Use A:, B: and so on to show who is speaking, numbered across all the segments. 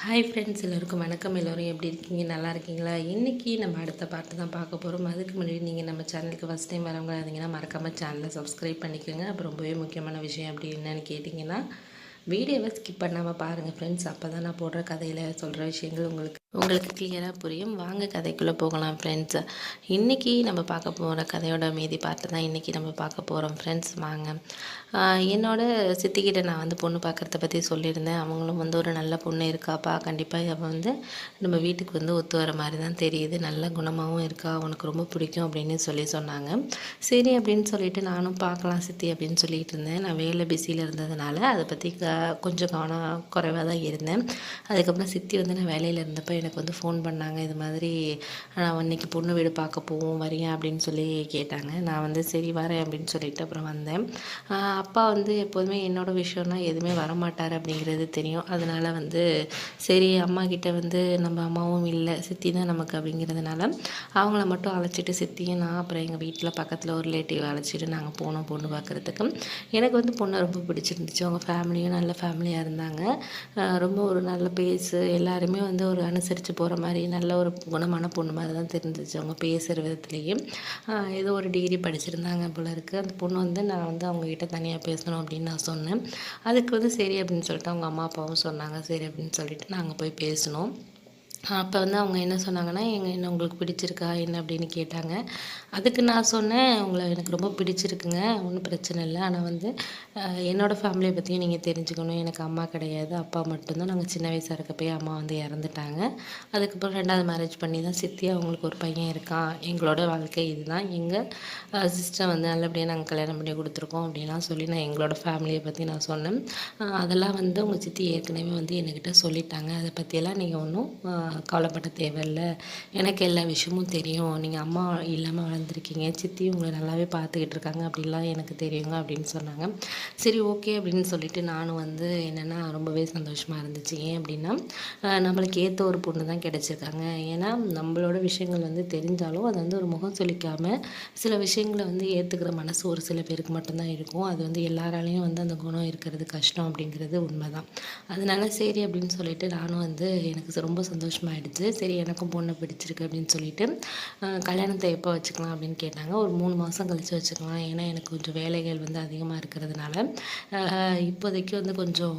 A: Hi friends, எல்லோருக்கும் வணக்கம். எல்லோரும் எப்படி இருக்கீங்க? நல்லா இருக்கீங்களா? இன்றைக்கி நம்ம அடுத்த பாட்டு தான் பார்க்க போகிறோம். அதுக்கு முன்னாடி நீங்கள் நம்ம சேனலுக்கு ஃபஸ்ட் டைம் வரவங்க இருந்தீங்கன்னா மறக்காமல் சேனலை சப்ஸ்கிரைப் பண்ணிக்கோங்க. அப்போ ரொம்பவே முக்கியமான விஷயம் அப்படி என்னன்னு கேட்டிங்கன்னா, வீடியோவை ஸ்கிப் பண்ணாமல் பாருங்கள் ஃப்ரெண்ட்ஸ். அப்போ தான் நான் போடுற கதையில் சொல்கிற விஷயங்கள் உங்களுக்கு கிளியராக புரியும். வாங்க கதைக்குள்ளே போகலாம் ஃப்ரெண்ட்ஸ். இன்றைக்கி நம்ம பார்க்க போகிற கதையோட மீதி பார்த்து தான் இன்றைக்கி நம்ம பார்க்க போகிறோம் ஃப்ரெண்ட்ஸ். வாங்க. என்னோடய சித்திக்கிட்ட நான் வந்து பொண்ணு பார்க்குறத பற்றி சொல்லியிருந்தேன். அவங்களும் வந்து ஒரு நல்ல பொண்ணு இருக்காப்பா, கண்டிப்பாக அவள் வந்து நம்ம வீட்டுக்கு வந்து ஒத்து வர மாதிரி தான் தெரியுது, நல்ல குணமாகவும் இருக்கா, உனக்கு ரொம்ப பிடிக்கும் அப்படின்னு சொன்னாங்க. சரி அப்படின்னு சொல்லிட்டு நானும் பார்க்கலாம் சித்தி அப்படின்னு சொல்லிட்டு இருந்தேன். நான் வேலை பிஸியில் இருந்ததுனால அதை பற்றி கொஞ்சம் கவனம் குறைவாக தான் இருந்தேன். அதுக்கப்புறம் சித்தி வந்து நான் வேலையில் இருந்தப்போ எனக்கு வந்து ஃபோன் பண்ணாங்க. இது மாதிரி நான் இன்றைக்கி பொண்ணு வீடு பார்க்க போவோம், வரியா அப்படின்னு சொல்லி கேட்டாங்க. நான் வந்து சரி வரேன் அப்படின்னு சொல்லிட்டு அப்புறம் வந்தேன். அப்பா வந்து எப்போதுமே என்னோடய விஷயம்னா எதுவுமே வரமாட்டார் அப்படிங்கிறது தெரியும். அதனால் வந்து சரி அம்மா கிட்ட வந்து நம்ம அம்மாவும் இல்லை, சித்தி தான் நமக்கு அப்படிங்கிறதுனால அவங்கள மட்டும் அழைச்சிட்டு சித்தியும் நான் அப்புறம் எங்கள் வீட்டில் பக்கத்தில் ஒரு ரிலேட்டிவ் அழைச்சிட்டு நாங்கள் போனோம் பொண்ணு பார்க்குறதுக்கு. எனக்கு வந்து பொண்ணை ரொம்ப பிடிச்சிருந்துச்சு. அவங்க ஃபேமிலியும் நல்ல ஃபேமிலியாக இருந்தாங்க. ரொம்ப ஒரு நல்ல பேசு, எல்லாருமே வந்து ஒரு அனுசரித்து போகிற மாதிரி நல்ல ஒரு குணமான பொண்ணு மாதிரி தான் தெரிஞ்சிச்சு. அவங்க பேசுகிற விதத்துலேயே ஏதோ ஒரு டிகிரி படிச்சிருந்தாங்க போல இருக்குது. அந்த பொண்ணு வந்து நான் வந்து அவங்கக்கிட்ட தனியாக பேசணும் அப்படின்னு நான் சொன்னேன். அதுக்கு வந்து சரி அப்படின்னு சொல்லிட்டு அவங்க அம்மா அப்பாவும் சொன்னாங்க. சரி அப்படின்னு சொல்லிட்டு நாங்கள் போய் பேசினோம். அப்போ வந்து அவங்க என்ன சொன்னாங்கன்னா, என்ன உங்களுக்கு பிடிச்சிருக்கா என்ன அப்படின்னு கேட்டாங்க. அதுக்கு நான் சொன்னேன், உங்களை எனக்கு ரொம்ப பிடிச்சிருக்குங்க, ஒன்றும் பிரச்சனை இல்லை. ஆனால் வந்து என்னோடய ஃபேமிலியை பற்றியும் நீங்கள் தெரிஞ்சுக்கணும். எனக்கு அம்மா கிடையாது, அப்பா மட்டும்தான். நாங்கள் சின்ன வயசாக இருக்கப்பயே அம்மா வந்து இறந்துட்டாங்க. அதுக்கப்புறம் 2வது மேரேஜ் பண்ணி தான் சித்தி அவங்களுக்கு ஒரு பையன் இருக்கான். எங்களோட வாழ்க்கை இதுதான். எங்கள் சிஸ்டர் வந்து நல்லபடியாக நாங்கள் கல்யாணம் பண்ணி கொடுத்துருக்கோம் அப்படின்லாம் சொல்லி நான் எங்களோட ஃபேமிலியை பற்றி நான் சொன்னேன். அதெல்லாம் வந்து உங்கள் சித்தி ஏற்கனவே வந்து என்கிட்ட சொல்லிட்டாங்க. அதை பற்றியெல்லாம் நீங்கள் ஒன்றும் கவலைப்பட தேவையில்ல, எனக்கு எல்லா விஷயமும் தெரியும். நீங்கள் அம்மா இல்லாமல் வளர்ந்துருக்கீங்க, சித்தி உங்களை நல்லாவே பார்த்துக்கிட்டு இருக்காங்க, அப்படிலாம் எனக்கு தெரியுங்க அப்படின்னு சொன்னாங்க. சரி ஓகே அப்படின்னு சொல்லிட்டு நானும் வந்து என்னென்னா ரொம்பவே சந்தோஷமாக இருந்துச்சு. ஏன் அப்படின்னா நம்மளுக்கு ஏற்ற ஒரு பொண்ணு தான் கிடச்சிருக்காங்க. ஏன்னா நம்மளோட விஷயங்கள் வந்து தெரிஞ்சாலும் அதை வந்து ஒரு முகம் சொல்லிக்காமல் சில விஷயங்களை வந்து ஏற்றுக்கிற மனசு ஒரு சில பேருக்கு மட்டும்தான் இருக்கும். அது வந்து எல்லாராலையும் வந்து அந்த குணம் இருக்கிறது கஷ்டம் அப்படிங்கிறது உண்மைதான். அதனால சரி அப்படின்னு சொல்லிட்டு நானும் வந்து எனக்கு ரொம்ப சந்தோஷமாயிடுச்சு. சரி எனக்கும் பொண்ணை பிடிச்சிருக்கு அப்படின்னு சொல்லிட்டு கல்யாணத்தை எப்போ வச்சுக்கலாம் அப்படின்னு கேட்டாங்க. ஒரு 3 மாதம் கழித்து வச்சுக்கலாம், ஏன்னா எனக்கு கொஞ்சம் வேலைகள் வந்து அதிகமாக இருக்கிறதுனால இப்போதைக்கு வந்து கொஞ்சம்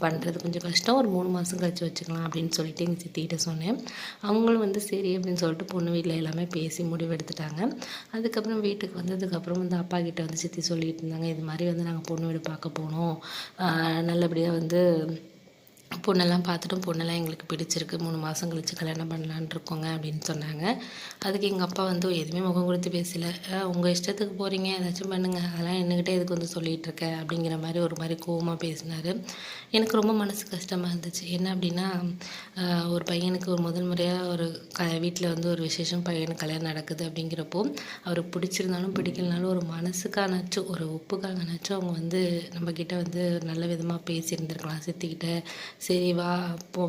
A: பண்ணுறது கொஞ்சம் கஷ்டம், ஒரு 3 மாதம் கழித்து வச்சுக்கலாம் அப்படின்னு சொல்லிட்டு எங்கள் சித்திகிட்ட சொன்னேன். அவங்களும் வந்து சரி அப்படின்னு சொல்லிட்டு பொண்ணு வீட்டில் எல்லாமே பேசி முடிவெடுத்துட்டாங்க. அதுக்கப்புறம் வீட்டுக்கு வந்ததுக்கப்புறம் வந்து அப்பா கிட்ட வந்து சித்தி சொல்லிட்டு இருந்தாங்க, இது மாதிரி வந்து நாங்கள் பொண்ணு வீடு பார்க்க போனோம், நல்லபடியாக வந்து பொண்ணெல்லாம் பார்த்துட்டோம், பொண்ணெல்லாம் எங்களுக்கு பிடிச்சிருக்கு, 3 மாதம் கழித்து கல்யாணம் பண்ணலான்னு இருக்கோங்க அப்படின்னு சொன்னாங்க. அதுக்கு எங்கள் அப்பா வந்து எதுவுமே முகம் கொடுத்து பேசலை. உங்கள் இஷ்டத்துக்கு போகிறீங்க, ஏதாச்சும் பண்ணுங்கள், அதெல்லாம் என்கிட்ட எதுக்கு வந்து சொல்லிகிட்டு இருக்க அப்படிங்கிற மாதிரி ஒரு மாதிரி கோவமாக பேசினார். எனக்கு ரொம்ப மனசு கஷ்டமாக இருந்துச்சு. என்ன அப்படின்னா ஒரு பையனுக்கு ஒரு முதல் முறையாக ஒரு வீட்டில் வந்து ஒரு விசேஷம், பையனுக்கு கல்யாணம் நடக்குது அப்படிங்கிறப்போ அவருக்கு பிடிச்சிருந்தாலும் பிடிக்கலனாலும் ஒரு மனசுக்கானாச்சும் ஒரு ஒப்புக்காகனாச்சும் அவங்க வந்து நம்மக்கிட்ட வந்து நல்ல விதமாக பேசியிருந்துருக்கலாம். சித்திக்கிட்ட சரி வா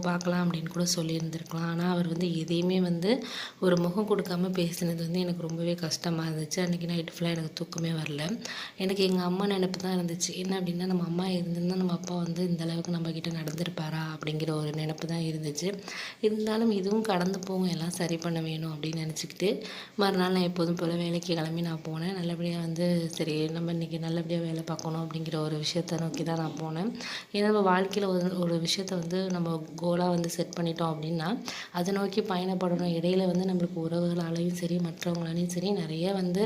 A: பார்க்கலாம் அப்படின்னு கூட சொல்லியிருந்துருக்கலாம். ஆனால் அவர் வந்து எதையுமே வந்து ஒரு முகம் கொடுக்காம பேசினது வந்து எனக்கு ரொம்பவே கஷ்டமாக இருந்துச்சு. அன்றைக்கி நைட்டு ஃபுல்லாக எனக்கு தூக்கமே வரல. எனக்கு எங்கள் அம்மா நினைப்பு தான் இருந்துச்சு. என்ன அப்படின்னா நம்ம அம்மா இருந்திருந்தால் நம்ம அப்பா வந்து இந்த அளவுக்கு நம்மக்கிட்ட நடந்திருப்பாரா அப்படிங்கிற ஒரு நினைப்பு தான் இருந்துச்சு. இருந்தாலும் இதுவும் கடந்து போகும், எல்லாம் சரி பண்ண வேணும் அப்படின்னு நினச்சிக்கிட்டு மறுநாள் நான் எப்போதும் போல் வேலைக்கு கிளம்பி நான் போனேன். நல்லபடியாக வந்து சரி நம்ம இன்றைக்கி நல்லபடியாக வேலை பார்க்கணும் அப்படிங்கிற ஒரு விஷயத்தை நோக்கி தான் நான் போனேன். ஏன்னா நம்ம வாழ்க்கையில் ஒரு விஷயத்தை வந்து நம்ம கோலாக வந்து செட் பண்ணிட்டோம் அப்படின்னா அதை நோக்கி பயணப்படணும். இடையில வந்து நம்மளுக்கு உறவுகளாலையும் சரி மற்றவங்களாலையும் சரி நிறைய வந்து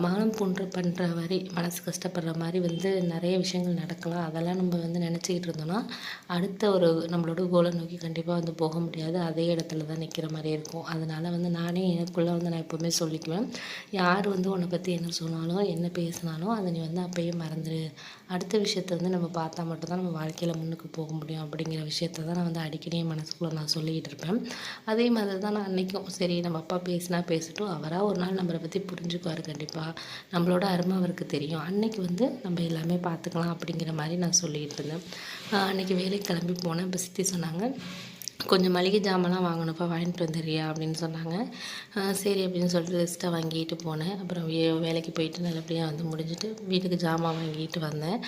A: மானம் புன்று பண்ணுற மாதிரி மனசு கஷ்டப்படுற மாதிரி வந்து நிறைய விஷயங்கள் நடக்கலாம். அதெல்லாம் நம்ம வந்து நினச்சிக்கிட்டு இருந்தோம்னா அடுத்த ஒரு நம்மளோட கோலை நோக்கி கண்டிப்பாக வந்து போக முடியாது, அதே இடத்துல தான் நிற்கிற மாதிரி இருக்கும். அதனால் வந்து நானே எனக்குள்ளே வந்து நான் எப்போவுமே சொல்லிக்குவேன், யார் வந்து உன்னை பற்றி என்ன சொன்னாலும் என்ன பேசினாலும் அதை நீ வந்து அப்பயே மறந்துடு, அடுத்த விஷயத்தை வந்து நம்ம பார்த்தா மட்டும்தான் நம்ம வாழ்க்கையில் முன்னுக்கு போக முடியும் அப்படிங்கிற விஷயத்த தான் நான் வந்து அடிக்கடி என் மனசுக்குள்ளே நான் சொல்லிக்கிட்டு இருப்பேன். அதே மாதிரி தான் நான் அன்றைக்கும் சரி நம்ம அப்பா பேசினா பேசட்டும், அவராக ஒரு நாள் நம்மளை பற்றி புரிஞ்சுக்குவார், கண்டிப்பாக நம்மளோட அருமை அவருக்கு தெரியும், அன்னைக்கு வந்து நம்ம எல்லாமே பார்த்துக்கலாம் அப்படிங்கிற மாதிரி நான் சொல்லிகிட்டு இருந்தேன். அன்றைக்கி வேலைக்கு கிளம்பி போனேன். இப்போ சித்தி சொன்னாங்க, கொஞ்சம் மளிகை ஜாமான்லாம் வாங்கணும்ப்பா, வாங்கிட்டு வந்துடுறியா அப்படின்னு சொன்னாங்க. சரி அப்படின்னு சொல்லிட்டு லிஸ்ட்டை வாங்கிட்டு போனேன். அப்புறம் வேலைக்கு போயிட்டு நல்லபடியாக வந்து முடிஞ்சுட்டு வீட்டுக்கு ஜாமான் வாங்கிட்டு வந்தேன்.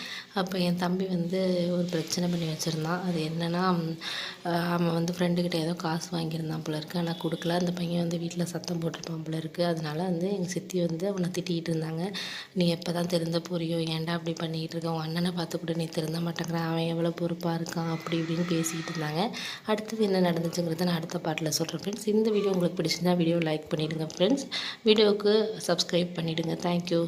A: அப்போ என் தம்பி வந்து ஒரு பிரச்சனை பண்ணி வச்சுருந்தான். அது என்னென்னா, அவன் வந்து ஃப்ரெண்டுக்கிட்ட ஏதோ காசு வாங்கியிருந்தான் போல இருக்குது. ஆனால் கொடுக்கல. அந்த பையன் வந்து வீட்டில் சத்தம் போட்டிருப்பான் போல இருக்குது. அதனால வந்து எங்கள் சித்தி வந்து அவனை திட்டிகிட்டு இருந்தாங்க. நீ எப்போ தான் திருந்த போறியோ, ஏன்டா அப்படி பண்ணிக்கிட்டு இருக்க, உன் அண்ணனை பார்த்து கூட நீ திருந்த மாட்டேங்கிறான், அவன் எவ்வளோ பொறுப்பாக இருக்கான் அப்படி இப்படின்னு பேசிக்கிட்டு இருந்தாங்க. அடுத்தது என்ன நடந்துச்சுங்கிறத நான் அடுத்த பாட்டில் சொல்கிறேன் ஃப்ரெண்ட்ஸ். இந்த வீடியோ உங்களுக்கு பிடிச்சிருந்தா வீடியோ லைக் பண்ணிவிடுங்க ஃப்ரெண்ட்ஸ். வீடியோவுக்கு சப்ஸ்கிரைப் பண்ணிவிடுங்க. தேங்க்யூ.